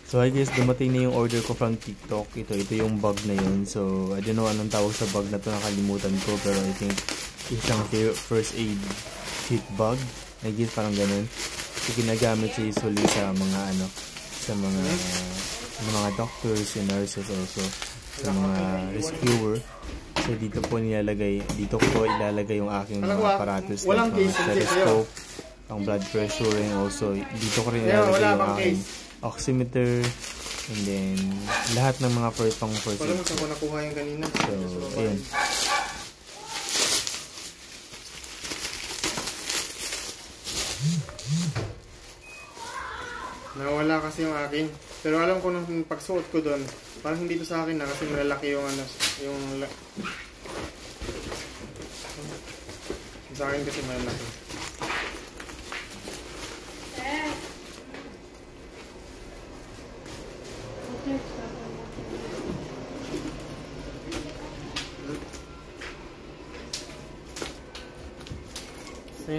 So I guess dumating na yung order ko from TikTok. Ito yung bag na yun. So I don't know anong tawag sa bag na to, nakalimutan ko. Pero I think isang first aid kit bag. I guess parang ganun. So ginagamit siya usually sa mga sa mga doctors and nurses also. Sa mga rescuer. So dito ko ilalagay yung aking mga apparatus like mga stethoscope, ang blood pressure, and also dito ko rin ilalagay yung aking oximeter, and then lahat ng mga first aid. Ako nakuha yung kanina. So, ayan. Nawala kasi yung akin. Pero alam ko nung pagsuot ko doon, parang hindi to sa akin na kasi malalaki yung sa akin kasi malalaki. So,